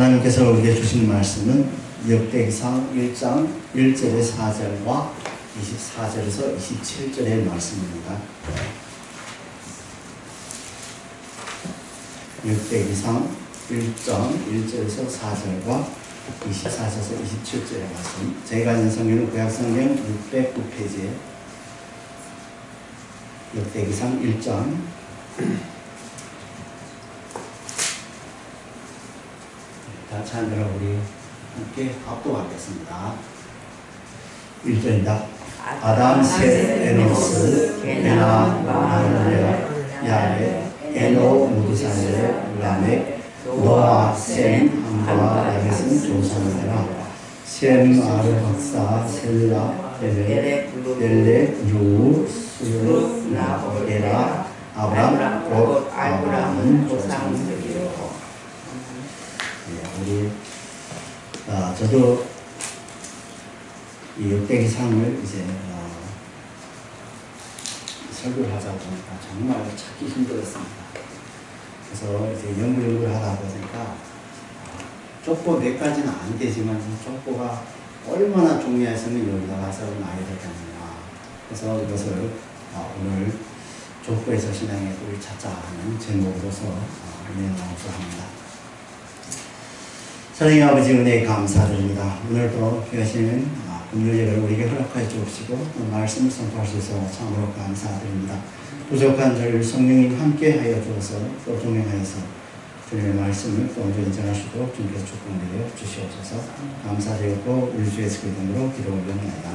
하나님께서 우리에게 주신 말씀은 역대기상 1장 1절의 4절과 24절에서 27절의 말씀입니다. 역대기상 1장 1절에서 4절과 24절에서 27절의 말씀. 제가 있는 성경은 구약성경 609페이지에 역대기상 1장 같이 하느라 우리 함께 합독하겠습니다. 1절입니다. 아담, 셋, 에노스, 게남, 마누엘, 야벳, 에노, 무드살레, 라멕, 노아, 셈, 함과 야벳은 조상이라. 셈, 아르박사, 셀라, 벨레, 유, 수, 나호, 에라, 아브람, 곧 아브람은 조상들이요. 우리 저도 이 역대기상을 이제 설교를 하다 보니까 정말 찾기 힘들었습니다. 그래서 이제 연구를 하다 보니까 족보 몇 가지는 안 되지만 족보가 얼마나 중요해서는 여기다 가서 놔야 되겠느냐. 그래서 이것을 오늘 족보에서 신앙의 꿀을 찾자 하는 제목으로서 내놓으려 합니다. 사랑의 아버지 은혜에 감사드립니다. 오늘도 귀하신 금요 예배를 우리에게 허락하여 주시고 말씀을 선포할 수 있어 참으로 감사드립니다. 부족한 저를 성령님 함께하여 주어서 또 종행하여서 주님의 말씀을 또 온전히 전하시도록 주님께서 축복하여 주시옵소서. 감사드리고 우리 주 예수 그리스도 이름으로 기도 올려옵나이다.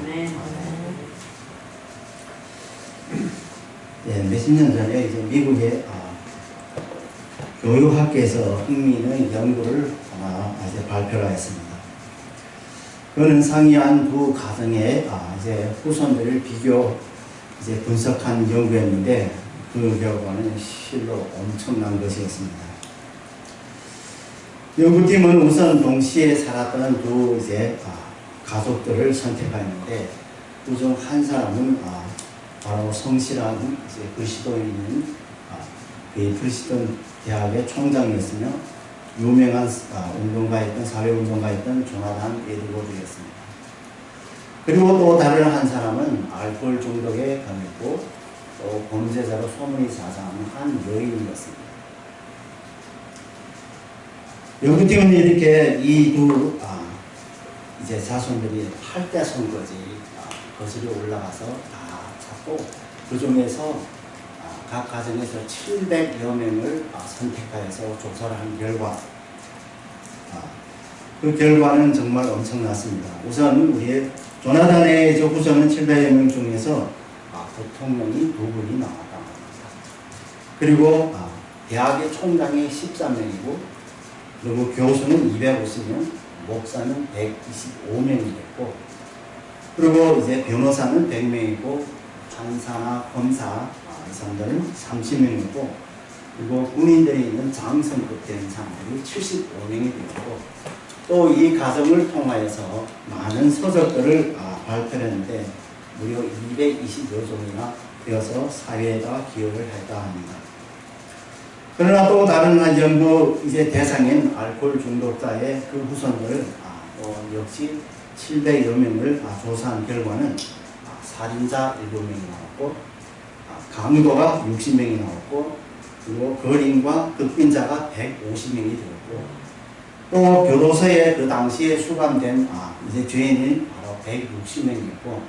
네, 몇십 년 전에 이제 미국의 교육학계에서 흥미있는 연구를 이제 발표를 했습니다. 그는 상이한 두 가정의 이제 후손들을 비교 이제 분석한 연구였는데 그 결과는 실로 엄청난 것이었습니다. 연구팀은 우선 동시에 살았던 두 이제 가족들을 선택하였는데 그중 한 사람은 바로 성실한 이제 그리스도인인 그 프리스턴 대학의 총장이었으며 유명한 운동가였던 사회운동가였던 조나단 에드워드였습니다. 그리고 또 다른 한 사람은 알코올 중독에 걸렸고 또 범죄자로 소문이 자자한 한 여인이었습니다. 연구팀은 이렇게 이 두 이제 자손들이 8대 선거지 거슬러 올라가서 다 찾고 그 중에서 각 가정에서 700여 명을 선택하여서 조사를 한 결과 그 결과는 정말 엄청났습니다. 우선 우리의 조나단의 후손은 700여 명 중에서 대통령이 2분이 나왔다. 그리고 대학의 총장이 13명이고 그리고 교수는 250명, 목사는 125명이 됐고 그리고 이제 변호사는 100명이고 판사나 검사 이 사람들은 30명이고 그리고 군인들이 있는 장성급 된 사람들이 75명이 되었고 또 이 과정을 통하여서 많은 서적들을 발표했는데 무려 220여 종이나 되어서 사회에다 기여를 했다 합니다. 그러나 또 다른 한 연구 이제 대상인 알코올 중독자의 그 후손들을 역시 700여 명을 조사한 결과는 살인자 7명이 나왔고 강도가 60명이 나왔고 그리고 거린과 극빈자가 150명이 되었고 또 교도소에 그 당시에 수감된 이제 죄인이 바로 160명이었고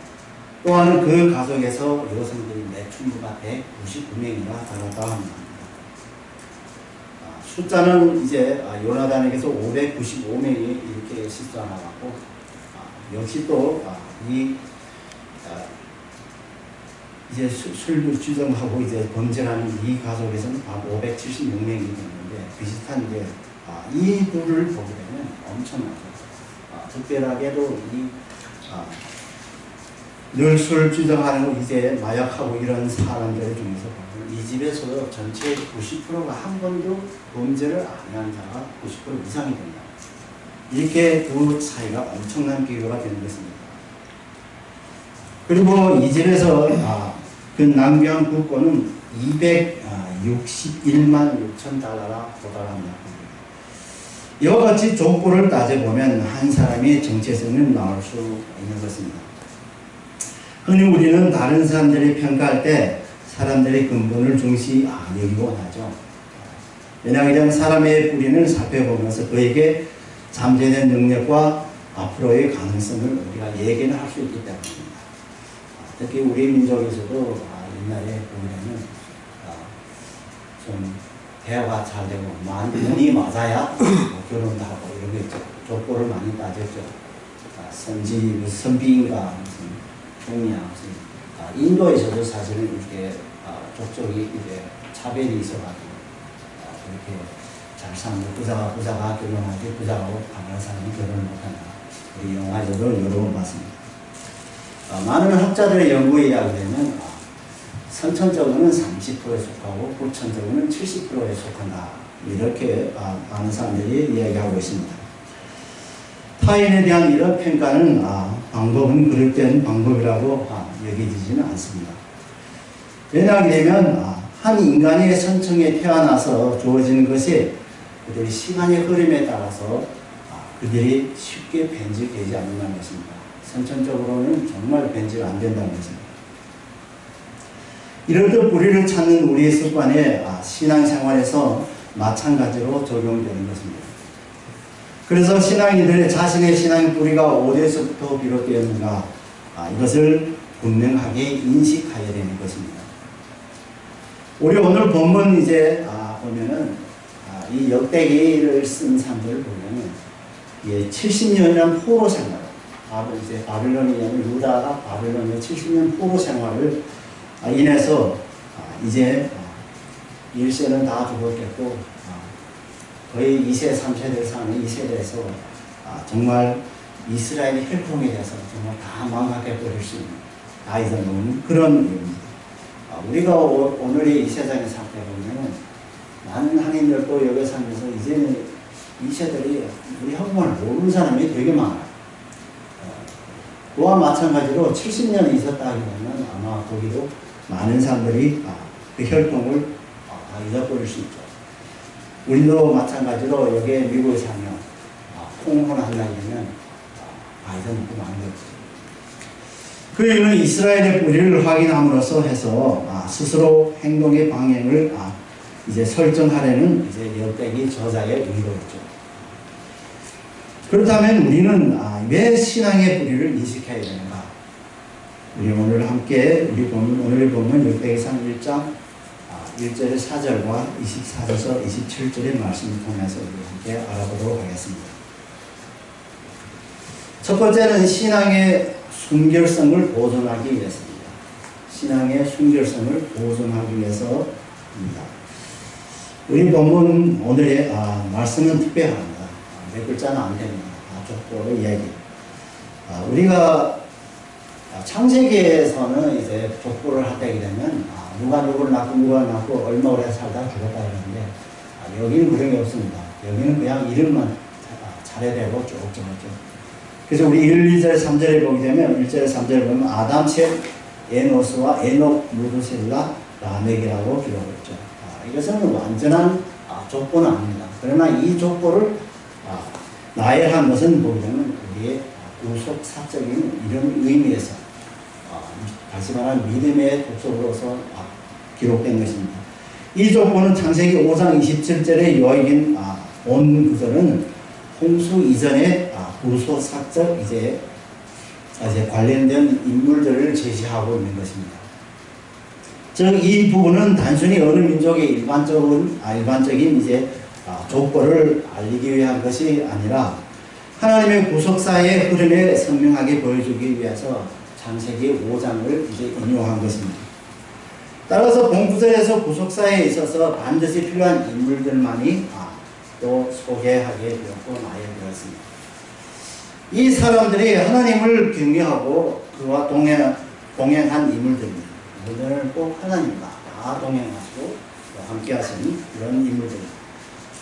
또한 그 가족에서 여성들이 매춘부가 199명이나 되었다 합니다. 숫자는 이제 요나단에게서 595명이 이렇게 실수가 나왔고 역시 또 이제 술을 주정하고 이제 범죄라는 이 가족에서는 576명이 됐는데 비슷한 게 이 둘을 보게 되면 엄청나죠. 특별하게도 늘 술 주정하는 이제 마약하고 이런 사람들 중에서 이 집에서도 전체 90%가 한 번도 범죄를 안 한 자가 90% 이상이 된다. 이렇게 그 차이가 엄청난 비교가 되는 것입니다. 그리고 이 집에서 그 낭비한 국고는 261만 6천 달러라 도달합니다. 이와 같이 족보를 따져보면 한 사람의 정체성은 나올 수 있는 것입니다. 흔히 우리는 다른 사람들이 평가할 때 사람들의 근본을 중시 여기곤 하죠. 왜냐하면 사람의 뿌리는 살펴보면서 그에게 잠재된 능력과 앞으로의 가능성을 우리가 예견을 할 수 있기 때문입니다. 특히 우리 민족에서도 옛날에 보면은 좀 대화가 잘 되고 운이 맞아야 결혼도 하고 이런 거 있죠. 족보를 많이 따졌죠. 선비인가 무슨 종이야 무슨 인도에서도 사실은 이렇게 족적이 이제 차별이 있어가지고 그렇게 잘 사는 부자가 결혼하지 부자하고 가난한 사람이 결혼을 못한다. 우리 영화에서도 여러 번 봤습니다. 많은 학자들의 연구에 의하면 선천적으로는 30%에 속하고 후천적으로는 70%에 속한다. 이렇게 많은 사람들이 이야기하고 있습니다. 타인에 대한 이런 평가는 방법은 그릇된 방법이라고 여겨지지는 않습니다. 왜냐하면 한 인간의 선천에 태어나서 주어지는 것이 그들이 시간의 흐름에 따라서 그들이 쉽게 변질되지 않는다는 것입니다. 선천적으로는 정말 변질 안 된다는 것입니다. 이럴 때 뿌리를 찾는 우리의 습관에 신앙생활에서 마찬가지로 적용되는 것입니다. 그래서 신앙인들의 자신의 신앙의 뿌리가 어디에서부터 비롯되었는가 이것을 분명하게 인식하여야 되는 것입니다. 우리 오늘 본문 이제 보면은 이 역대기를 쓴 사람들을 보면은 70년이란 포로 생활, 이제 바빌론이냐면 유다가 바빌론의 70년 포로 생활을 인해서 이제 1세는 다 죽었겠고 거의 2세, 3세대를 사는 2세대에서 정말 이스라엘의 혈통에 대해서 정말 다 망각해버릴 수 있는 다 잊어놓은 그런 일입니다. 우리가 오늘의 이 세상에 살다 보면 많은 한인들도 여기 살면서 이제는 이 세대들이 우리 한국말을 모르는 사람이 되게 많아요. 그와 마찬가지로 70년이 있었다 하면 아마 거기도 많은 사람들이 그 혈통을 다 잊어버릴 수 있죠. 우리도 마찬가지로 여기에 미국에 살면 콩을 한다면 이제 먹고 마는 거죠. 그 이유는 이스라엘의 뿌리를 확인함으로써 해서 스스로 행동의 방향을 이제 설정하려는 이제 역대기 저자의 의도였죠. 그렇다면 우리는 왜 신앙의 뿌리를 인식해야 되는가? 우리 오늘 함께 오늘 보면 역대기상 1장 1절의 4절과 24절에서 27절의 말씀을 통해서 우리 함께 알아보도록 하겠습니다. 첫 번째는 신앙의 순결성을 보존하기 위해서입니다. 신앙의 순결성을 보존하기 위해서입니다. 우리 본문 오늘의 말씀은 특별합니다. 몇 글자는 안 됩니다. 족보의 이야기. 우리가 창세기에서는 이제 족보를 하게 되면 누가 누구를 낳고 누가 낳고 얼마 오래 살다 죽었다 그러는데 여기는 그런 게 없습니다. 여기는 그냥 이름만 차례되고 쭉 적었죠. 그래서 우리 1, 2절, 3절에 보게 되면 1절에 3절에 보면 아담, 셋, 에노스와 에녹, 무두셀라, 라멕이라고 기록했죠. 이것은 완전한 족보는 아닙니다. 그러나 이 족보를 나열한 것은 보게 되면 우리의 구속사적인 이런 의미에서 다시 말하면 믿음의 독속으로서 기록된 것입니다. 이 족보는 창세기 5장 27절에 요하긴 온 구절은 홍수 이전에 구속사적 이제 관련된 인물들을 제시하고 있는 것입니다. 즉 이 부분은 단순히 어느 민족의 일반적인 이제 족보를 알리기 위한 것이 아니라 하나님의 구속사의 흐름에 선명하게 보여주기 위해서 창세기 5장을 이제 인용한 것입니다. 따라서 본구절에서 구속사에 있어서 반드시 필요한 인물들만이 또 소개하게 되었고 나열되었습니다. 이 사람들이 하나님을 경외하고 그와 동행한 인물들입니다. 오늘 꼭 하나님과 다 동행하시고 함께 하시는 그런 인물들입니다.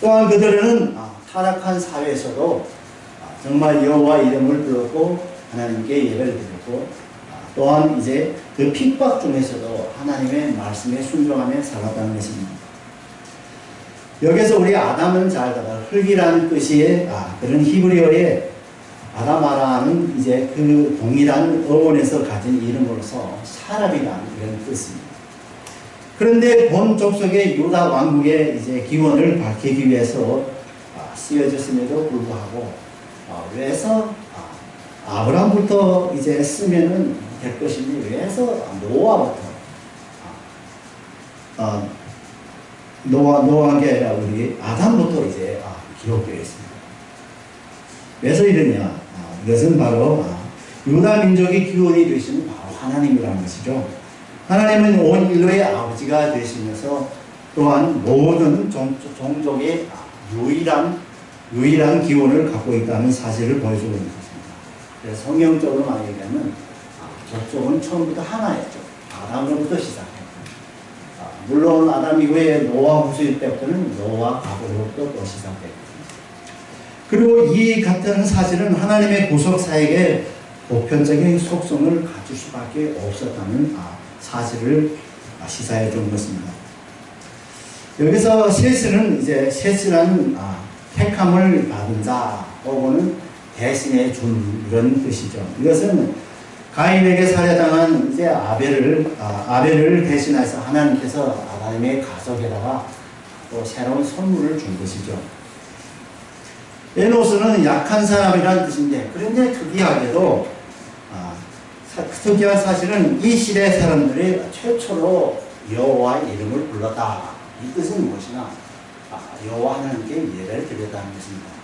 또한 그들은 타락한 사회에서도 정말 여호와 이름을 불렀고 하나님께 예배를 드렸고 또한 이제 그 핍박 중에서도 하나님의 말씀에 순종하며 살았다는 것입니다. 여기서 우리 아담은 잘 알다가 흙이라는 뜻이 그런 히브리어의 아담아라는 이제 그 동일한 어원에서 가진 이름으로서 사람이라는 이런 뜻입니다. 그런데 본 족속의 유다 왕국의 이제 기원을 밝히기 위해서 쓰여졌음에도 불구하고 왜서 아브라함부터 이제 쓰면은 될 것인지 왜서 노아한 게 아니라 우리 아담부터 이제 기록되어 있습니다. 왜서 이러냐? 이것은 바로 유다 민족의 기원이 되시는 바로 하나님이라는 것이죠. 하나님은 온 인류의 아버지가 되시면서 또한 모든 종족의 유일한 기원을 갖고 있다는 사실을 보여주고 있는 것입니다. 그래서 성경적으로 말하면 족속은 처음부터 하나였죠. 아담으로부터 시작했고 물론 아담 이후에 노아 후세 때부터는 노아 가족으로부터 또 시작됐고 그리고 이 같은 사실은 하나님의 구속사에게 보편적인 속성을 갖출 수밖에 없었다는 사실을 시사해 준 것입니다. 여기서 셋이라는 택함을 받은 자 또는 대신해 준 이런 뜻이죠. 이것은 가인에게 살해당한 이제 아벨을 대신해서 하나님께서 아담의 가족에다가 또 새로운 선물을 준 것이죠. 에노스는 약한 사람이라는 뜻인데 그런데 특이한 사실은 이 시대 사람들이 최초로 여호와의 이름을 불렀다. 이 뜻은 무엇이나 여호와 하나님께 예배를 드렸다는 것입니다.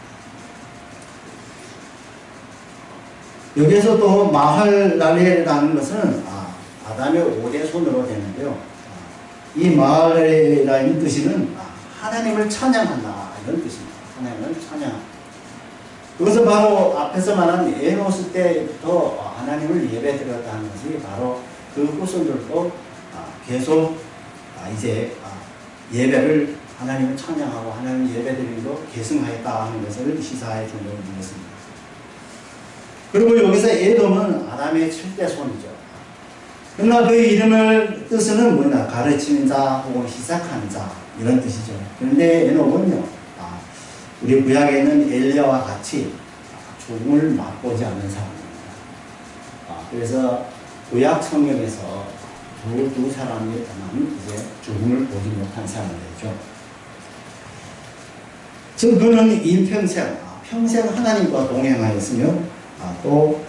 여기에서 또 마할랄레라는 것은 아담의 5대 손으로 되는데요. 이 마할랄레라는 뜻은 하나님을 찬양한다 이런 뜻입니다. 하나님을 찬양한다. 그것은 바로 앞에서 말한 에노스 때부터 하나님을 예배드렸다는 것이 바로 그 후손들도 계속 이제 예배를 하나님을 찬양하고 하나님을 예배드리기로 계승하였다 하는 것을 시사해 준 것입니다. 그리고 여기서 에돔은 아담의 7대 손이죠. 그러나 그 이름을 뜻은 뭐냐? 가르치는 자 혹은 시작하는 자 이런 뜻이죠. 그런데 에녹은요, 우리 구약에 있는 엘리야와 같이 죽음을 맛보지 않는 사람입니다. 그래서 구약 성경에서 두 사람이 이제 죽음을 보지 못한 사람들이죠. 즉 그는 일평생 하나님과 동행하였으며 또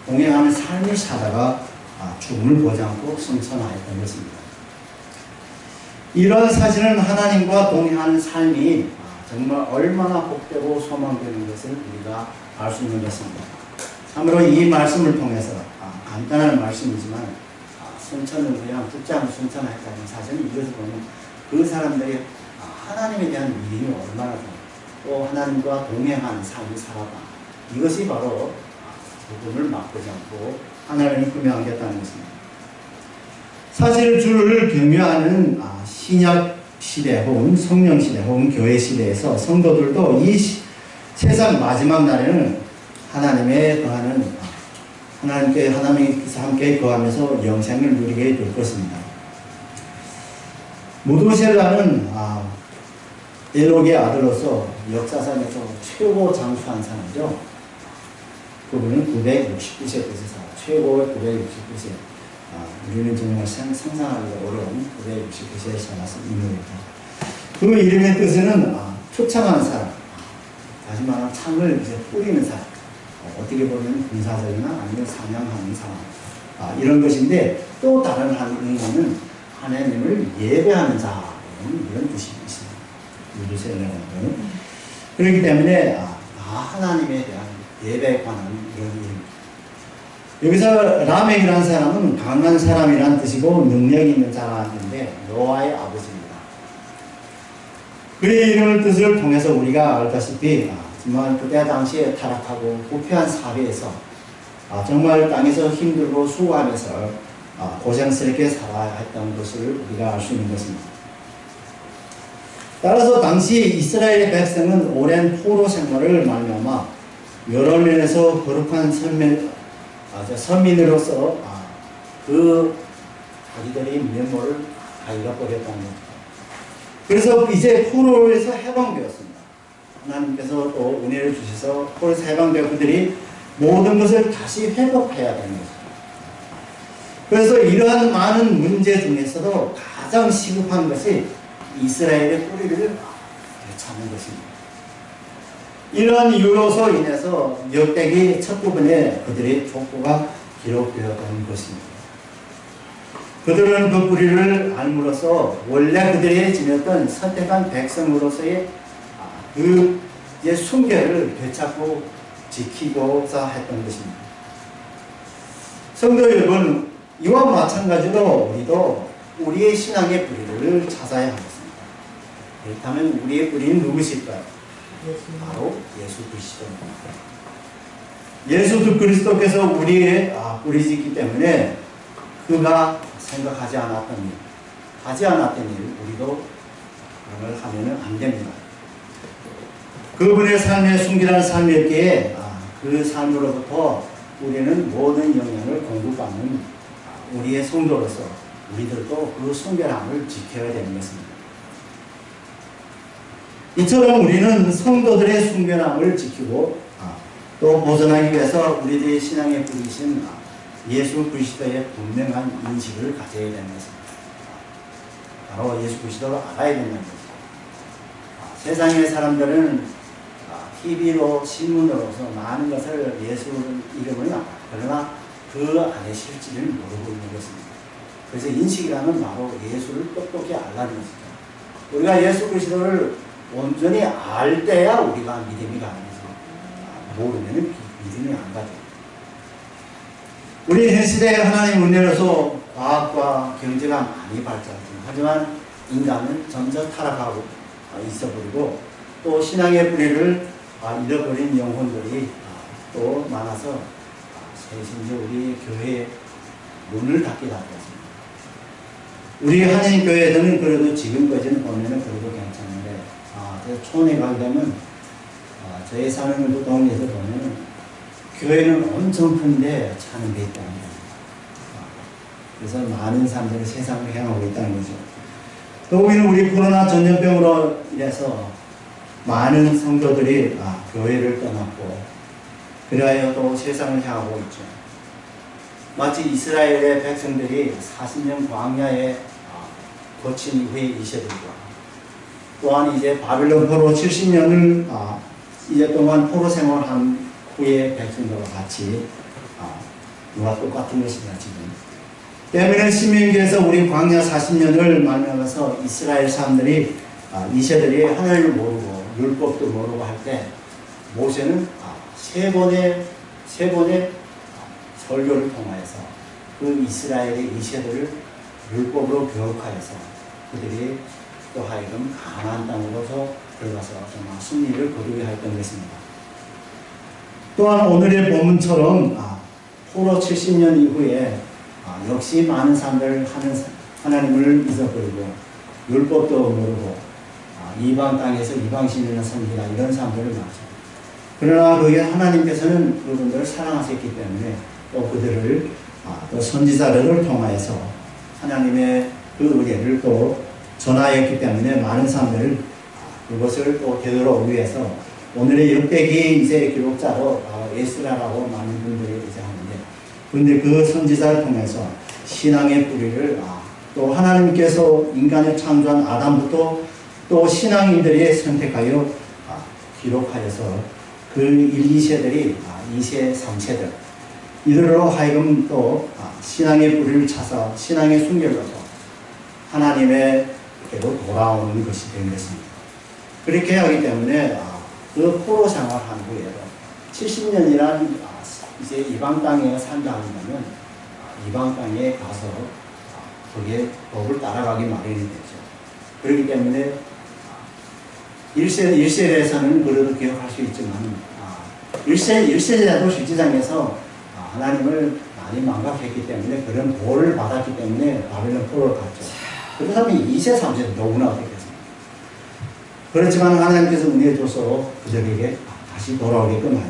동행하는 삶을 살다가 죽음을 보지 않고 승천하였던 것입니다. 이러한 사실은 하나님과 동행하는 삶이 정말 얼마나 복되고 소망되는 것을 우리가 알 수 있는 것입니다. 참으로 이 말씀을 통해서 간단한 말씀이지만 승천을 위한 죽지 승천하였다는 사실은 이것을 보면 그 사람들이 하나님에 대한 믿음이 얼마나 또 하나님과 동행하는 삶을 살았다. 이것이 바로 죽음을 맛보지 않고 하나님을 구명하겠다는 것입니다. 사실 주를 경외하는 신약 시대 혹은 성령 시대 혹은 교회 시대에서 성도들도 이 세상 마지막 날에는 하나님께서 함께 거하면서 영생을 누리게 될 것입니다. 무두셀라는 에녹의 아들로서 역사상에서 최고 장수한 사람이죠. 그분은 969세까지 최고의 969세. 우리는 정말 상상하기 어려운 969세에 살았던 인물입니다. 그 이름의 뜻은 초창하는 사람, 다시 말하면 창을 이제 뿌리는 사람, 어떻게 보면 군사적이나 아니면 사냥하는 사람, 이런 것인데 또 다른 한 의미는 하나님을 예배하는 자, 이런 뜻이 있습니다. 무두셀라는 것은. 그렇기 때문에 하나님에 대한 예배에 관한 이런 이름입니다. 여기서 라멕이라는 사람은 강한 사람이라는 뜻이고 능력 있는 자라는 뜻인데 노아의 아버지입니다. 그의 이름을 뜻을 통해서 우리가 알다시피 정말 그때 당시에 타락하고 부패한 사회에서 정말 땅에서 힘들고 수고하면서 고생스럽게 살아야 했던 것을 우리가 알 수 있는 것입니다. 따라서 당시 이스라엘의 백성은 오랜 포로 생활을 말미암아 여러 면에서 거룩한 서민으로서 자기들의 면모를 다 잃어버렸다는 겁니다. 그래서 이제 포로에서 해방되었습니다. 하나님께서 또 은혜를 주셔서 포로에서 해방되어 그들이 모든 것을 다시 회복해야 되는 것입니다. 그래서 이러한 많은 문제 중에서도 가장 시급한 것이 이스라엘의 뿌리를 되찾는 것입니다. 이러한 이유로서 인해서 역대기 첫 부분에 그들의 족보가 기록되었다는 것입니다. 그들은 그 뿌리를 알므로써 원래 그들이 지녔던 선택한 백성으로서의 그 순결을 되찾고 지키고자 했던 것입니다. 성도 여러분, 이와 마찬가지로 우리도 우리의 신앙의 뿌리를 찾아야 하겠습니다. 그렇다면 우리의 뿌리는 누구실까요? 바로 예수 그리스도입니다. 예수 그리스도께서 우리의 뿌리시기 때문에 그가 생각하지 않았던 일, 하지 않았던 일, 우리도 그런 걸 하면 안 됩니다. 그분의 삶에 순결한 삶이었기에 그 삶으로부터 우리는 모든 영향을 공급받는 우리의 성도로서 우리들도 그 순결함을 지켜야 되는 것입니다. 이처럼 우리는 성도들의 순결함을 지키고 또 보존하기 위해서 우리들의 신앙에 뿌리신 예수 그리스도의 분명한 인식을 가져야 되는 것입니다. 바로 예수 그리스도를 알아야 된다는 것입니다. 세상의 사람들은 TV로 신문으로서 많은 것을 예수 이름을 나와요. 그러나 그 안에 실질을 모르고 있는 것입니다. 그래서 인식이라는 바로 예수를 똑똑히 알라는 것입니다. 우리가 예수 그리스도를 온전히 알 때야 우리가 믿음이 가는 거죠. 모르면 믿음이 안 가죠. 우리 현 시대에 하나님 은혜로서 과학과 경제가 많이 발전했습니다. 하지만 인간은 점점 타락하고 있어버리고 또 신앙의 뿌리를 잃어버린 영혼들이 또 많아서 심지어 우리 교회에 문을 닫게 닫았습니다. 우리 한인교회에서는 그래도 지금까지는 보면은 그래도 괜찮은데 촌에 가게 되면 저희 사는 것도 동네에서 보면은 교회는 엄청 큰데 차는 데 있다는 겁니다. 그래서 많은 사람들이 세상을 향하고 있다는 거죠. 또 우리는 우리 코로나 전염병으로 인해서 많은 성도들이 교회를 떠났고 그리하여 또 세상을 향하고 있죠. 마치 이스라엘의 백성들이 40년 광야에 거친 이후에 이 세대들과 또한 이제 바벨론 포로 70년을 이제 동안 포로 생활한 후에 백성들과 같이 누가 똑같은 것입니다. 지금 때문에 신명기에서 우리 광야 40년을 말미암아서 이스라엘 사람들이 이 세대들이 하나님을 모르고 율법도 모르고 할 때 모세는 세 번의 설교를 통하여서 그 이스라엘의 이 세대를 율법으로 교육하여서 그들이 또 하여금 가나안 땅으로서 들어가서 정말 승리를 거두게 했던 것입니다. 또한 오늘의 본문처럼 포로 70년 이후에 역시 많은 사람들 하나님을 잊어버리고 율법도 모르고 이방 땅에서 이방신이나 섬기나 이런 사람들을 많죠. 그러나 그게 하나님께서는 그분들을 사랑하셨기 때문에 또 그들을 또 선지자들을 통하여서 하나님의 그 은혜를 또 전하였기 때문에 많은 사람들을 그것을 또 되돌아오기 위해서 오늘의 역대기 이제 기록자로 에스라라고 많은 분들이 이제 하는데 그런데 그 선지자를 통해서 신앙의 뿌리를 또 하나님께서 인간을 창조한 아담부터 또 신앙인들이 선택하여 기록하여서 그 1, 2세들이 2세, 3세들 이들로 하여금 또 신앙의 뿌리를 차서 신앙의 순결로서 하나님의께로 돌아오는 것이 된 것입니다. 그렇게 하기 때문에 그 포로 생활한 후에도 70년이란 이제 이방 땅에 산다 하면 이방 땅에 가서 거기에 법을 따라가기 마련이 되죠. 그렇기 때문에 1세대에서는 그래도 기억할 수 있지만 1세대도 실제장에서 하나님을 많이 망각했기 때문에 그런 보호를 받았기 때문에 바벨론 포로를 갔죠. 그렇다면 2세, 3세는 너무나 어떻겠습니까? 그렇지만 하나님께서 은혜 줘서 그들에게 다시 돌아오게끔 하죠.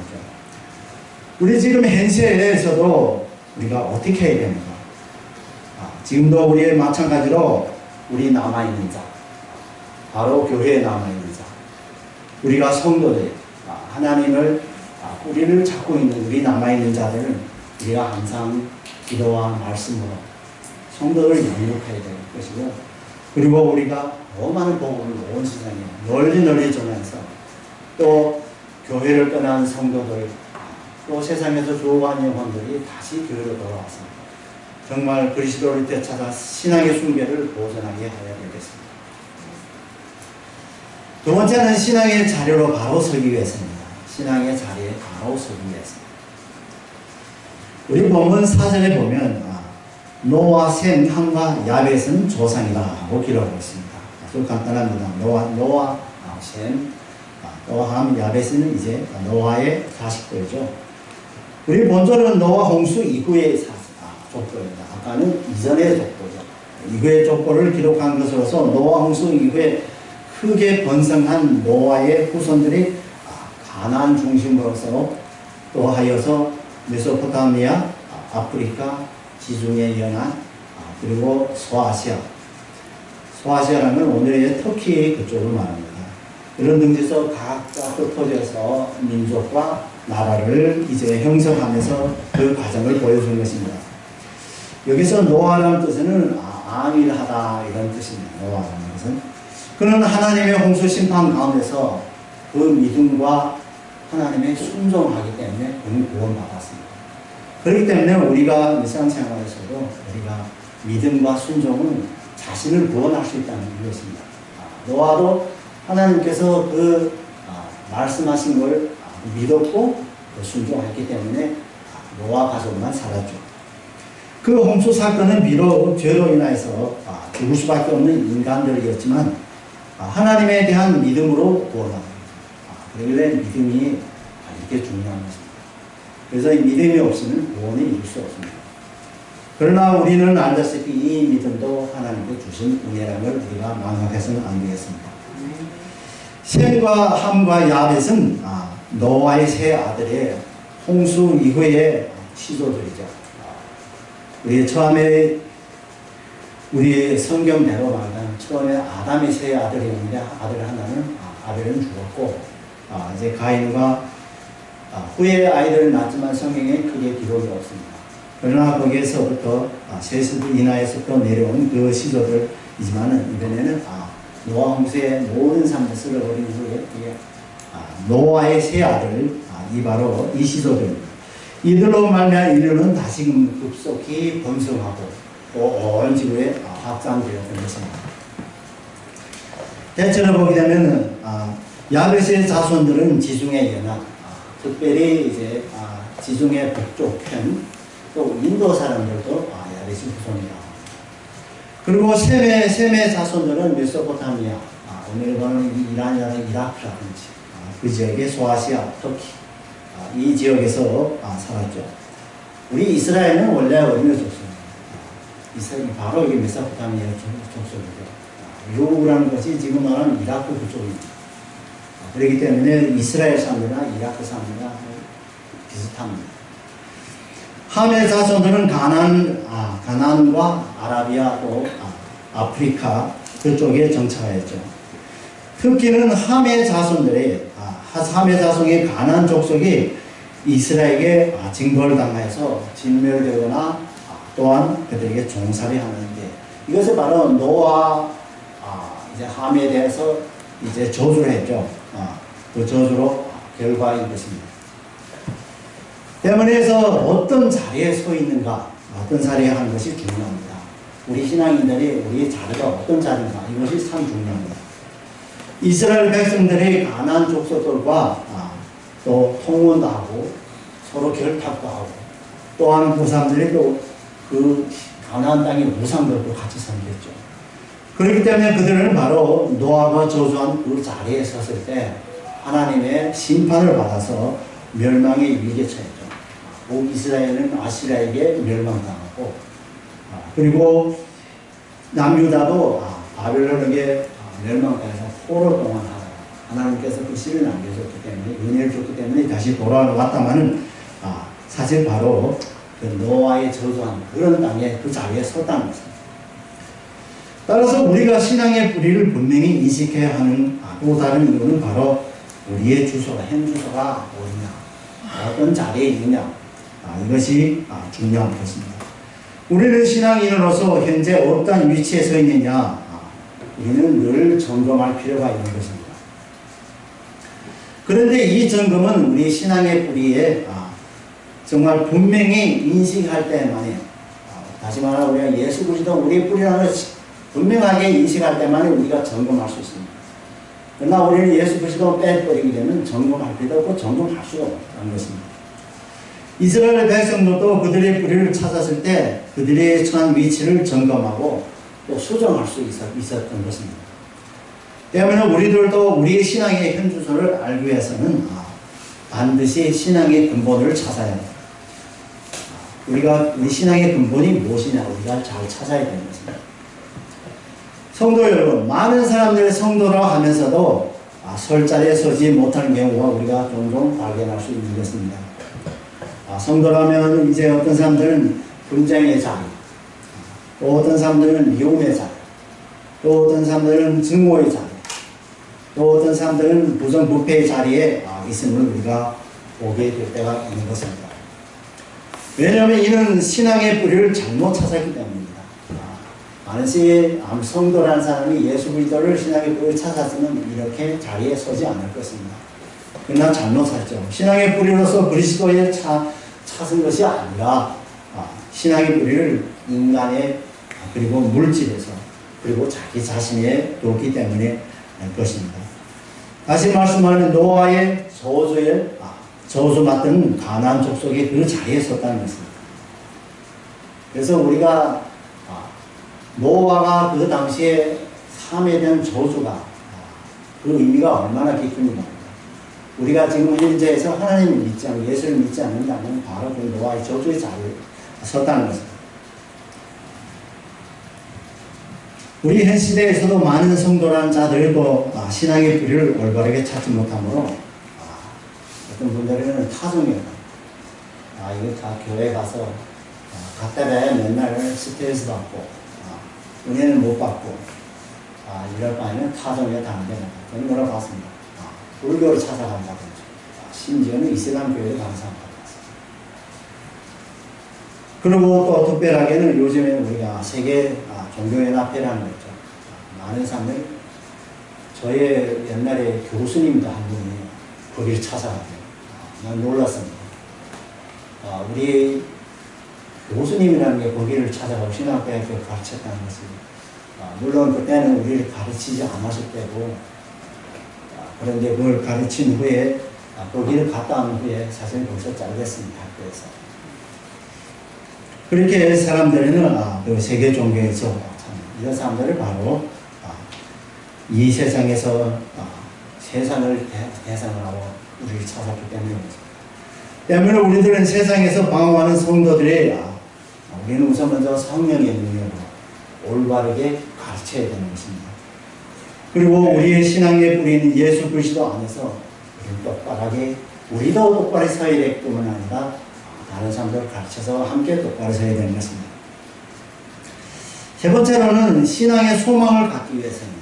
우리 지금 현세에서도 우리가 어떻게 해야 됩니까? 지금도 우리의 마찬가지로 우리 남아있는 자, 바로 교회에 남아있는 자, 우리가 성도들, 하나님을 우리를 찾고 있는 우리 남아있는 자들은 우리가 항상 기도와 말씀으로 성도를 양육해야 될 것이고 그리고 우리가 너무 많은 복음을 온 세상에 널리 전해서 또 교회를 떠난 성도들 또 세상에서 죽어간 영혼들이 다시 교회로 돌아와서 정말 그리스도를 되찾아 신앙의 숭배를 보존하게 하여야 되겠습니다. 두 번째는 신앙의 자료로 바로 서기 위해서입니다. 신앙의 자리에 바로 서기 위해서입니다. 우리 본문 4절에 보면 노아, 셈, 함과 야벳은 조상이다 하고 기록하고 있습니다. 아주 간단합니다. 노아, 셈, 또 함, 야벳은 이제 노아의 자식들이죠. 우리 본절은 노아 홍수 이후의 족보입니다. 아까는 이전의 족보죠. 이후의 족보를 기록한 것으로서 노아 홍수 이후에 크게 번성한 노아의 후손들이 가나안 중심으로서 또 하여서 메소포타미아, 아프리카, 지중해 연안, 그리고 소아시아라는 건 오늘의 터키 그쪽을 말합니다. 이런 등지에서 각자 흩어져서 민족과 나라를 이제 형성하면서 그 과정을 보여준 것입니다. 여기서 노아라는 뜻은 안일하다 이런 뜻입니다. 노아라는 것은 그는 하나님의 홍수 심판 가운데서 그 믿음과 하나님의 순종하기 때문에 그는 구원받았습니다. 그렇기 때문에 우리가 일상생활에서도 우리가 믿음과 순종은 자신을 구원할 수 있다는 것입니다. 노아도 하나님께서 그 말씀하신 걸 믿었고 순종했기 때문에 노아 가족만 살았죠. 그 홍수 사건은 비록 죄로 인해서 죽을 수밖에 없는 인간들이었지만 하나님에 대한 믿음으로 구원합니다. 그러길래 믿음이 이렇게 중요한 것입니다. 그래서 이 믿음이 없으면 구원이 이룰 수 없습니다. 그러나 우리는 알다시피 이 믿음도 하나님께 주신 은혜라는 걸 우리가 망각해서는 안 되겠습니다. 셈과 함과 야벳은 노아의 세 아들의 홍수 이후의 시조들이죠. 우리 처음에 우리 성경대로 말하면 처음에 아담의 세 아들이었는데 아들 하나는 아벨은 죽었고 이제 가인과 후에 아이들을 낳았지만 성경에 크게 기록이 없습니다. 그러나 거기에서부터 셋을 인하여서 또 내려온 그 시조들이지만은 이번에는 노아 홍수의 모든 산물을 어린 후에 노아의 세 아들 이 바로 이 시조들입니다. 이들로 말미암아 인류는 다시금 급속히 번성하고 또 온 지구에 확장되었던 것입니다. 대체로 보게 되면은 야벳의 자손들은 지중해 연안, 특별히 이제 지중해 북쪽 편, 또 인도 사람들도 야벳의 후손이다. 그리고 셈의 자손들은 메소포타미아, 오늘 보는 이란이나 이라크라든지 그 지역의 소아시아, 터키 이 지역에서 살았죠. 우리 이스라엘은 원래 어린이 족속입니다. 이스라엘이 바로 이게 메소포타미아 족속이죠. 요라는 것이 지금 말하는 이라크 그쪽입니다. 그렇기 때문에 이스라엘 사람들이나 이라크 사람들이나 비슷합니다. 함의 자손들은 가나안과 아라비아 또 아프리카 그쪽에 정착하였죠. 특히는 함의 자손들의 함의 자손의 가나안 족속이 이스라엘에게 징벌을 당하여서 진멸되거나 또한 그들에게 종살이 하는데 이것을 바로 노아 이제 함에 대해서 이제 저주를 했죠. 그 저주로 결과인 것입니다. 때문에서 어떤 자리에 서 있는가, 어떤 자리에 하는 것이 중요합니다. 우리 신앙인들이 우리의 자리가 어떤 자리인가 이것이 참 중요합니다. 이스라엘 백성들이 가나안 족속들과 또 통혼도 하고 서로 결탁도 하고 또한 그 사람들이 또 그 가나안 땅의 우상들도 같이 섬겼죠. 그렇기 때문에 그들은 바로 노아가 저주한 그 자리에 섰을 때 하나님의 심판을 받아서 멸망의 위기에 처했죠. 북이스라엘은 아시라에게 멸망당하고 그리고 남유다도 바벨론에게 멸망당해서 포로 동안 하나님께서 그 씨를 남겨줬기 때문에 은혜를 줬기 때문에 다시 돌아왔다마는 사실 바로 그 노아의 저주한 그런 땅에 그 자리에 섰다는 것입니다. 따라서 우리가 신앙의 뿌리를 분명히 인식해야 하는 또 다른 이유는 바로 우리의 주소가 현 주소가 어디냐 어떤 자리에 있느냐 이것이 중요한 것입니다. 우리는 신앙인으로서 현재 어떤 위치에 서 있느냐 우리는 늘 점검할 필요가 있는 것입니다. 그런데 이 점검은 우리 신앙의 뿌리에 정말 분명히 인식할 때만에 다시 말하면 우리가 예수 그리스도 우리의 뿌리라는 것을 분명하게 인식할 때만에 우리가 점검할 수 있습니다. 그러나 우리는 예수 그리스도 빼버리게 되면 점검할 필요도 없고 점검할 수가 없다는 것입니다. 이스라엘 백성들도 그들의 뿌리를 찾았을 때 그들의 처한 위치를 점검하고 또 수정할 수 있었던 것입니다. 때문에 우리들도 우리의 신앙의 현 주소를 알기 위해서는 반드시 신앙의 근본을 찾아야 합니다. 우리 신앙의 근본이 무엇이냐 우리가 잘 찾아야 되는 것입니다. 성도 여러분, 많은 사람들이 성도라 하면서도 설 자리에 서지 못하는 경우가 우리가 종종 발견할 수 있는 것입니다. 성도라면 이제 어떤 사람들은 분쟁의 자리, 또 어떤 사람들은 미움의 자리, 또 어떤 사람들은 증오의 자리, 또 어떤 사람들은 부정부패의 자리에 있음을 우리가 보게 될 때가 있는 것입니다. 왜냐하면 이는 신앙의 뿌리를 잘못 찾았기 때문입니다. 만약에 성도라는 사람이 예수 그리스도를 신앙의 뿌리를 찾았으면 이렇게 자리에 서지 않을 것입니다. 그러나 잘못 찾죠. 신앙의 뿌리로서 그리스도에 찾은 것이 아니라 신앙의 뿌리를 인간의 그리고 물질에서 그리고 자기 자신에 뒀기 때문에 것입니다. 다시 말씀하면 노아의 저주받던 가나안 족속이 그 자리에 섰다는 것입니다. 그래서 우리가 노아가 그 당시에 삶에 대한 저주가 그 의미가 얼마나 깊은가. 우리가 지금 현재에서 하나님을 믿지 않고 예수를 믿지 않는다면 바로 그 노아의 저주의 자리에 섰다는 것입니다. 우리 현 시대에서도 많은 성도라는 자들도 신앙의 뿌리를 올바르게 찾지 못하므로 어떤 분들은 타종이에요. 이거 다 교회 가서 갔다가 맨날 스트레스 받고 은혜는 못 받고 이럴 바에는 타종에 당대는 저는 뭐라고 봤습니다. 불교를 찾아간다든지 심지어는 이슬람 교회를 감상한다든지. 그리고 또 특별하게는 요즘에 우리가 세계 종교연합회라는 거 있죠. 많은 사람들이 저의 옛날에 교수님도 한 분이 거기를 찾아가요. 난 놀랐습니다. 우리 교수님이라는 게 거기를 찾아가고 신학대학교를 가르쳤다는 것은 물론 그때는 우리를 가르치지 않았을 때고 그런데 그걸 가르친 후에 거기를 갔다 온 후에 사실 벌써 잘렸습니다. 학교에서. 그렇게 사람들은 그 세계 종교에서 참 이런 사람들을 바로 이 세상에서 세상을 대상으로 하고 우리를 찾았기 때문에 우리들은 세상에서 방황하는 성도들의 우리는 우선 먼저 성령의 능력으로 올바르게 가르쳐야 되는 것입니다. 그리고 우리의 신앙의 뿌리는 예수 그리스도 안에서 우리는 똑바르게 우리도 똑바로 서야 될 뿐만 아니라 다른 사람들을 가르쳐서 함께 똑바로 서야 되는 것입니다. 세 번째로는 신앙의 소망을 갖기 위해서입니다.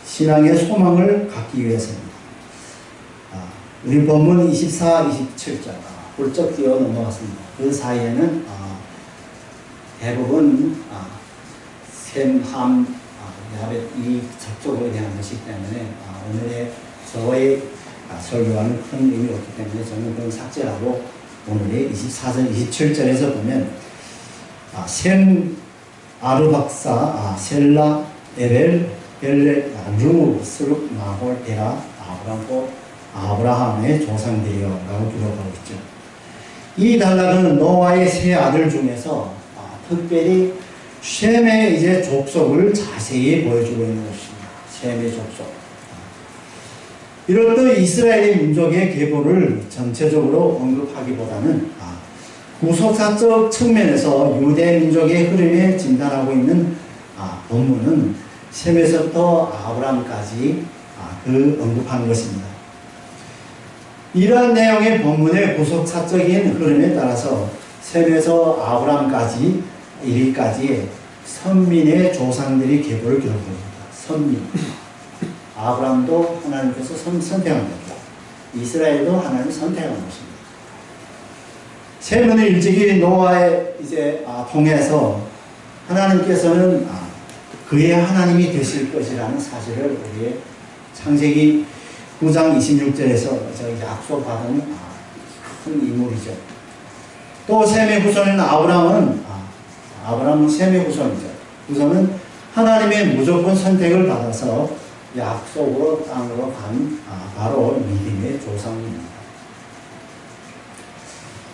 신앙의 소망을 갖기 위해서입니다. 우리 본문 24, 27절 훌쩍 뛰어 넘어갔습니다. 그 사이에는 대부분 셈, 함, 야벳 이 접촉에 대한 것이기 때문에 오늘의 저의 설교와는 큰 의미 없기 때문에 저는 그건 삭제하고 오늘의 24절, 27절에서 보면 셈, 아르박사, 셀라, 에벨, 벨레, 루, 스룹, 나홀, 데라, 아브라함의 조상들이요 라고 기록하고 있죠. 이 단락은 노아의 세 아들 중에서 특별히 셈의 이제 족속을 자세히 보여주고 있는 것입니다. 셈의 족속. 이렇듯 이스라엘의 민족의 계보를 전체적으로 언급하기보다는 구속사적 측면에서 유대 민족의 흐름에 진단하고 있는 본문은 셈에서부터 아브라함까지 언급하는 것입니다. 이러한 내용의 본문의 구속사적인 흐름에 따라서 셈에서 아브라함까지 이리까지의 선민의 조상들이 계보를 기록합니다. 선민. 아브라함도 하나님께서 선택한 겁니다. 이스라엘도 하나님이 선택한 것입니다. 셈은 일찍이 노아에 이제 통해서 하나님께서는 그의 하나님이 되실 것이라는 사실을 우리의 창세기 9장 26절에서 약속받은 큰 인물이죠. 또 셈의 후손인 아브라함은 셈의 후손이죠. 후손은 하나님의 무조건 선택을 받아서 약속으로 땅으로 간 바로 믿음의 조상입니다.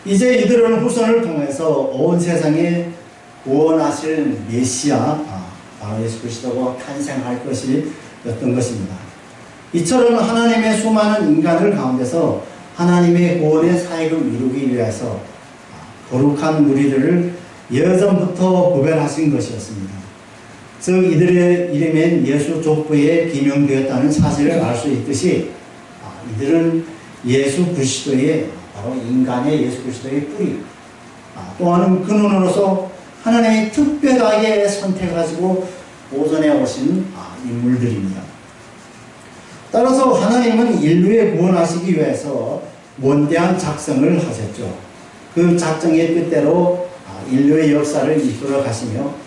이제 이들은 후손을 통해서 온 세상에 구원하실 메시아 바로 예수 그리스도가 탄생할 것이었던 것입니다. 이처럼 하나님의 수많은 인간들 가운데서 하나님의 구원의 사역을 이루기 위해서 거룩한 무리들을 예전부터 구별하신 것이었습니다. 즉 이들의 이름엔 예수 족보에 기명되었다는 사실을 알 수 있듯이 이들은 예수 그리스도의 바로 인간의 예수 그리스도의 뿌리 또한 근원으로서 하나님이 특별하게 선택하시고 보존해 오신 인물들입니다. 따라서 하나님은 인류에 구원하시기 위해서 원대한 작성을 하셨죠. 그 작정의 뜻대로 인류의 역사를 이끌어 가시며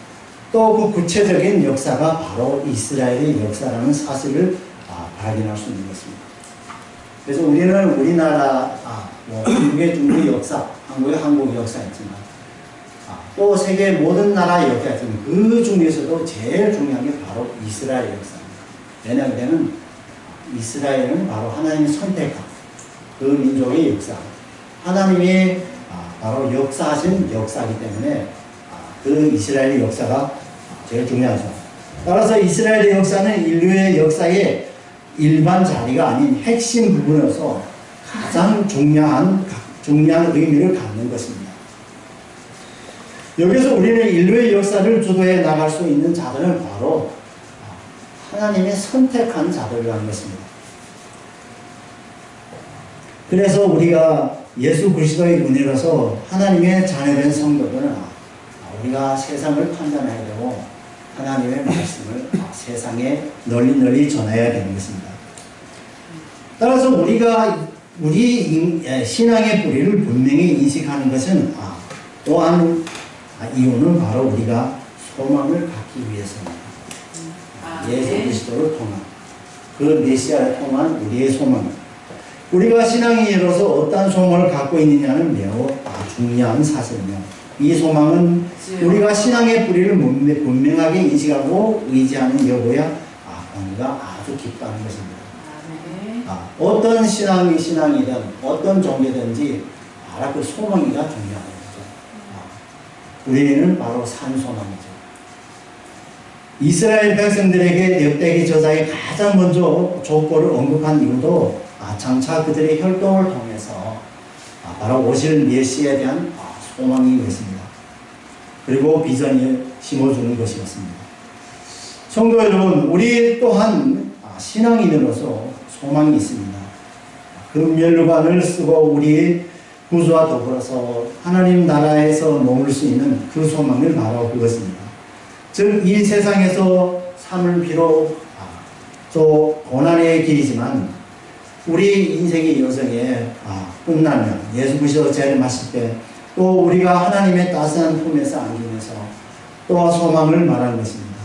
또 그 구체적인 역사가 바로 이스라엘의 역사라는 사실을 발견할 수 있는 것입니다. 그래서 우리는 우리나라, 중국의 중국 역사, 한국의 한국 역사 있지만 또 세계 모든 나라의 역사 있지만 그 중에서도 제일 중요한 게 바로 이스라엘 역사입니다. 왜냐하면 이스라엘은 바로 하나님이 선택한 그 민족의 역사, 하나님이 바로 역사하신 역사이기 때문에 그 이스라엘의 역사가 제일 중요하죠. 따라서 이스라엘의 역사는 인류의 역사의 일반 자리가 아닌 핵심 부분에서 가장 중요한 의미를 갖는 것입니다. 여기서 우리는 인류의 역사를 주도해 나갈 수 있는 자들은 바로 하나님의 선택한 자들이라는 것입니다. 그래서 우리가 예수 그리스도의 은혜로서 하나님의 자녀된 성도들은 우리가 세상을 판단해야 되고 하나님의 말씀을 세상에 널리 전해야 되는 것입니다. 따라서 우리가 우리 신앙의 뿌리를 분명히 인식하는 것은 또한 이유는 바로 우리가 소망을 갖기 위해서입니다. 예수 그리스도를 통한 그 메시아를 통한 우리의 소망. 우리가 신앙인으로서 어떤 소망을 갖고 있느냐는 매우 중요한 사실이며, 이 소망은 우리가 신앙의 뿌리를 분명하게 인식하고 의지하는 여부야 우리가 아주 깊다는 것입니다. 어떤 신앙이든 어떤 종교든지 바로 그 소망이가 중요한 거죠. 우리는 바로 산 소망이죠. 이스라엘 백성들에게 역대기 저자가 가장 먼저 족보를 언급한 이유도 장차 그들의 혈통을 통해서 바로 오실 메시아에 대한 소망이었습니다. 그리고 비전을 심어주는 것이었습니다. 성도 여러분, 우리 또한 신앙인으로서 소망이 있습니다. 그 면류관을 쓰고 우리 구주와 더불어서 하나님 나라에서 머물 수 있는 그 소망을 바로 그것입니다. 즉, 이 세상에서 삶을 비록 또 고난의 길이지만 우리 인생의 여정에 끝나면 예수 그리스도 재림하실 때 또 우리가 하나님의 따스한 품에서 안기면서 또 소망을 말하는 것입니다.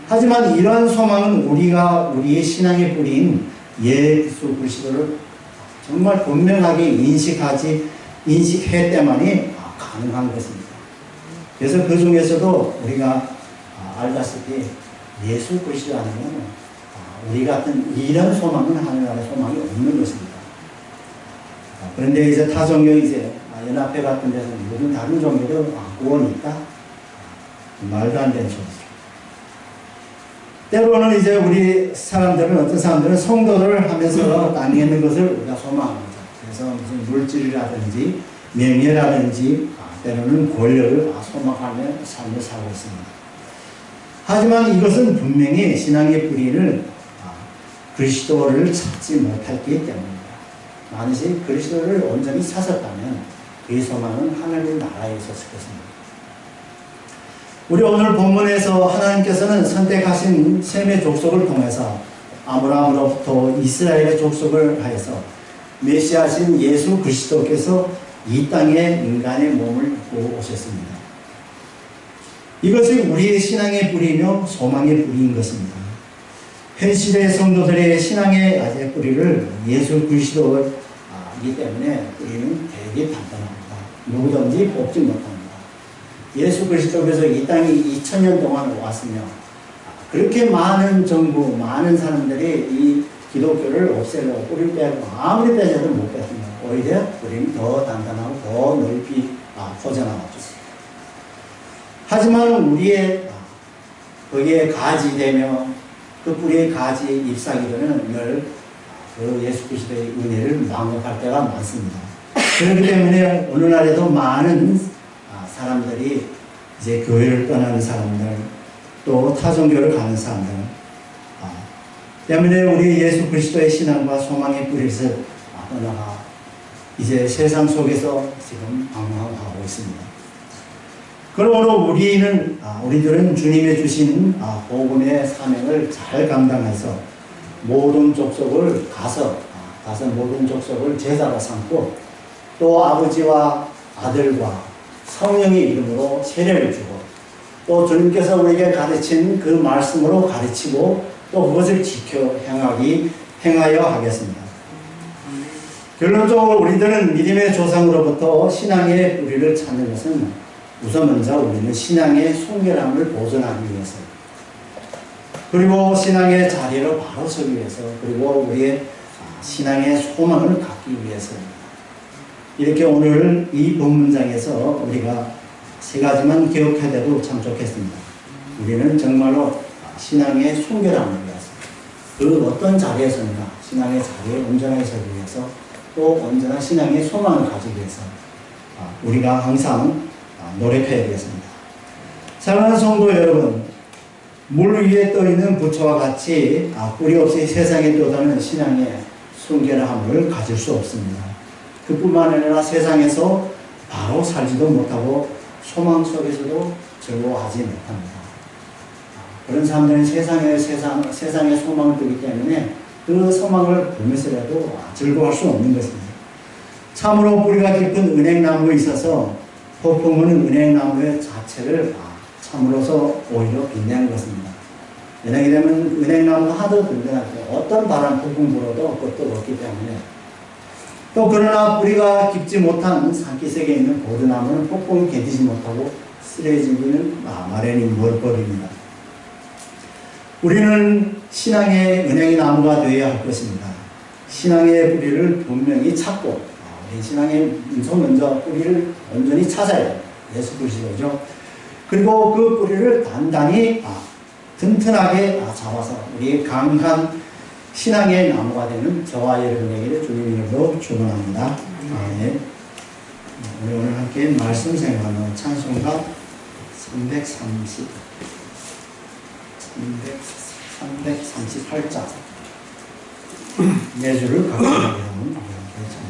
하지만 이러한 소망은 우리가 우리의 신앙의 뿌리인 예수 그리스도를 정말 분명하게 인식할 때만이 가능한 것입니다. 그래서 그 중에서도 우리가 알다시피 예수 그리스도 아니면 우리 같은 이런 소망은 하늘나라의 소망이 없는 것입니다. 그런데 이제 타 종교 연합회 같은 데서 모든 다른 종교도 구원이 있다? 말도 안 되는 소리죠. 때로는 이제 우리 사람들은, 어떤 사람들은 성도를 하면서 땅에 있는 것을 우리가 소망합니다. 그래서 무슨 물질이라든지 명예라든지 때로는 권력을 소망하며 삶을 살고 있습니다. 하지만 이것은 분명히 신앙의 뿌리를 그리스도를 찾지 못했기 때문입니다. 만약에 그리스도를 온전히 찾았다면 그 소망은 하나님 나라에 있었을 것입니다. 우리 오늘 본문에서 하나님께서는 선택하신 셈의 족속을 통해서 아브라함으로부터 이스라엘의 족속을 하여서 메시아신 예수 그리스도께서 이 땅에 인간의 몸을 입고 오셨습니다. 이것이 우리의 신앙의 뿌리며 소망의 뿌리인 것입니다. 현실의 성도들의 신앙의 뿌리를 예수 그리스도이기 때문에 뿌리는 되게 단단합니다. 누구든지 뽑지 못합니다. 예수 그리스도께서 이 땅에 2000년 동안 왔으며 그렇게 많은 정부, 많은 사람들이 이 기독교를 없애려고 뿌리를 빼고 아무리 빼져도 못 뺐습니다. 오히려 뿌리는 더 단단하고 더 넓이 퍼져나왔죠. 하지만 우리의 거기에 가지 되며 그 뿌리의 가지에 잎사귀 되는 늘 그 예수 그리스도의 은혜를 망각할 때가 많습니다. 그렇기 때문에 오늘날에도 많은 사람들이 이제 교회를 떠나는 사람들, 또 타종교를 가는 사람들 때문에 우리 예수 그리스도의 신앙과 소망의 뿌리에서 떠나가 이제 세상 속에서 지금 방황하고 있습니다. 그러므로 우리들은 주님의 주신 복음의 사명을 잘 감당해서 모든 족속을 가서 모든 족속을 제자로 삼고 또 아버지와 아들과 성령의 이름으로 세례를 주고 또 주님께서 우리에게 가르친 그 말씀으로 가르치고 또 그것을 지켜 행하여 하겠습니다. 결론적으로 우리들은 믿음의 조상으로부터 신앙의 뿌리를 찾는 것은 우선 먼저 우리는 신앙의 순결함을 보존하기 위해서, 그리고 신앙의 자리를 바로 서기 위해서, 그리고 우리의 신앙의 소망을 갖기 위해서입니다. 이렇게 오늘 이 본문장에서 우리가 세 가지만 기억해도 참 좋겠습니다. 우리는 정말로 신앙의 순결함을 위해서, 그 어떤 자리에서인가 신앙의 자리에 온전하게 서기 위해서, 또 온전한 신앙의 소망을 가지기 위해서 우리가 항상 노력해야 되겠습니다. 사랑하는 성도 여러분, 물 위에 떠있는 부처와 같이 뿌리 없이 세상에 떠도는 신앙의 순결함을 가질 수 없습니다. 그뿐만 아니라 세상에서 바로 살지도 못하고 소망 속에서도 즐거워하지 못합니다. 그런 사람들은 세상에 소망을 두기 때문에 그 소망을 보면서라도 즐거워할 수 없는 것입니다. 참으로 뿌리가 깊은 은행나무에 있어서 폭풍은 은행나무의 자체를 참으로서 오히려 빛내는 것입니다. 왜냐하면 은행나무가 하도 든든하고 어떤 바람 폭풍 불어도 끝도 없기 때문에, 또 그러나 뿌리가 깊지 못한 산기슭에 있는 고드나무는 폭풍이 견디지 못하고 쓰러지기는 마련이 멀거립니다. 우리는 신앙의 은행의 나무가 되어야 할 것입니다. 신앙의 뿌리를 분명히 찾고, 우리 신앙의 먼저 뿌리를 온전히 찾아야 돼요. 예수 그리스도죠. 그리고 그 뿌리를 단단히 튼튼하게 잡아서 우리의 강한 신앙의 나무가 되는 저와 여러분에게 주님 이름으로 축원합니다. 아멘. 우리 오늘 함께 말씀 생각하는 찬송가 338장 예주를 각성하게 하는 찬송입니다.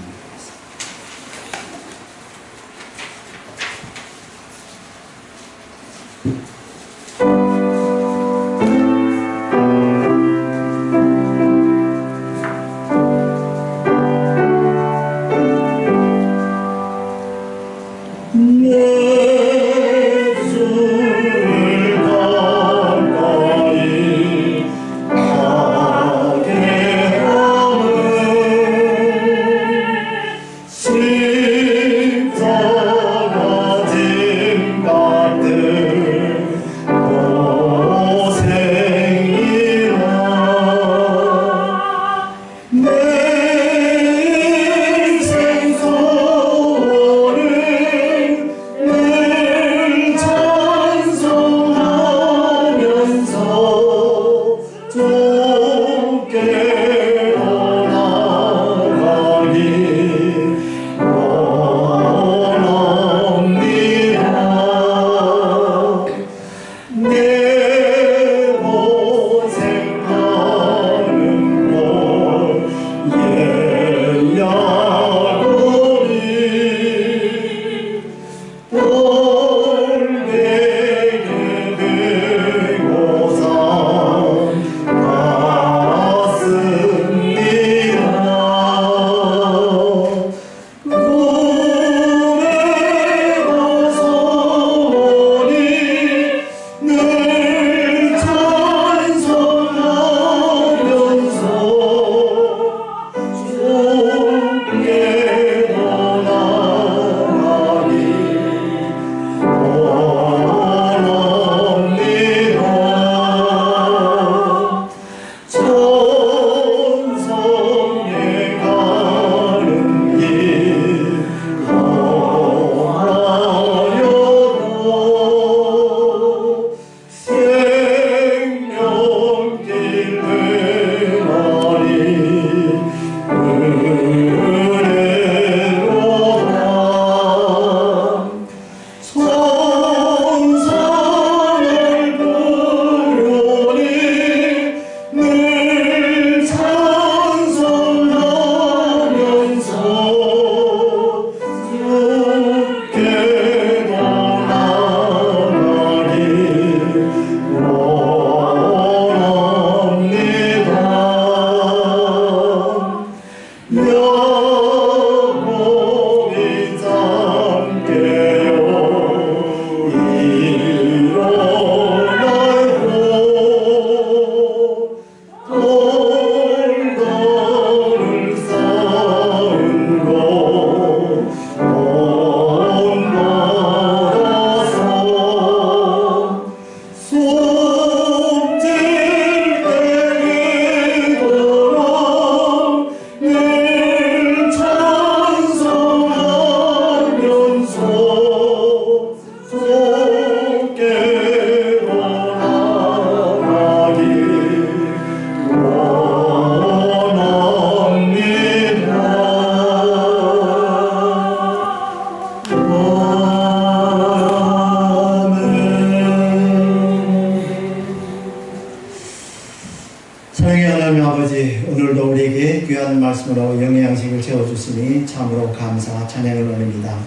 말씀으로 영양식을 채워주시니 참으로 감사 찬양을 올립니다.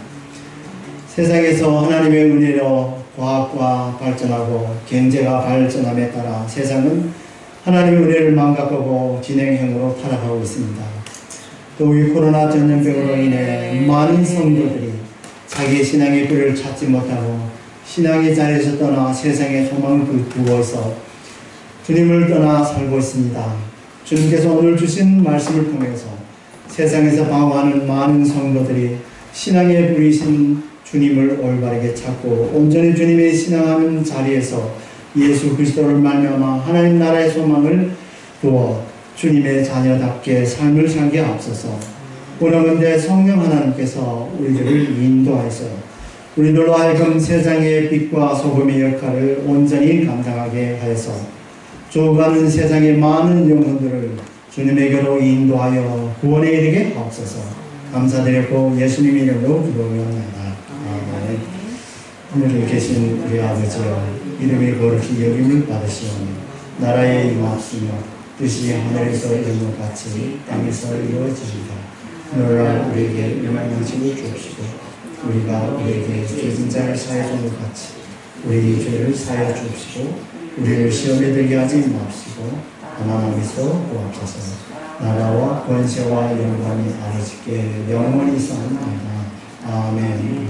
세상에서 하나님의 은혜로 과학과 발전하고 경제가 발전함에 따라 세상은 하나님의 은혜를 망각하고 진행형으로 타락하고 있습니다. 또 이 코로나 전염병으로 인해 많은 성도들이 자기의 신앙의 끈을 찾지 못하고 신앙의 자리에서 떠나 세상의 소망을 두고서 주님을 떠나 살고 있습니다. 주님께서 오늘 주신 말씀을 통해서 세상에서 방황하는 많은 성도들이 신앙의 불이신 주님을 올바르게 찾고 온전히 주님의 신앙하는 자리에서 예수 그리스도를 말미암아 하나님 나라의 소망을 두어 주님의 자녀답게 삶을 살게 앞서서 원하건대 성령 하나님께서 우리들을 인도하여서 우리들로 하여금 세상의 빛과 소금의 역할을 온전히 감당하게 하여서 죽어가는 세상의 많은 영혼들을 주님에게로 인도하여 구원에 이르게 하옵소서. 감사드렸고 예수님 이름으로 기도합니다. 아멘. 하늘에 계신 우리 아버지여, 이름이 거룩히 여김을 받으시오며 나라에 임하옵시며 뜻이 하늘에서 이룬 것 같이 땅에서 이루어지리이다. 오늘날 우리에게 일용할 양식을 주옵시고 우리가 우리에게 죄진 자를 사하여 준 것 같이 우리 죄를 사하여 주옵시고 우리를 시험에 들게 하지 마옵시고 다만 악에서 구하옵소서. 나라와 권세와 영광이 아버지께 영원히 있사옵나이다. 아멘.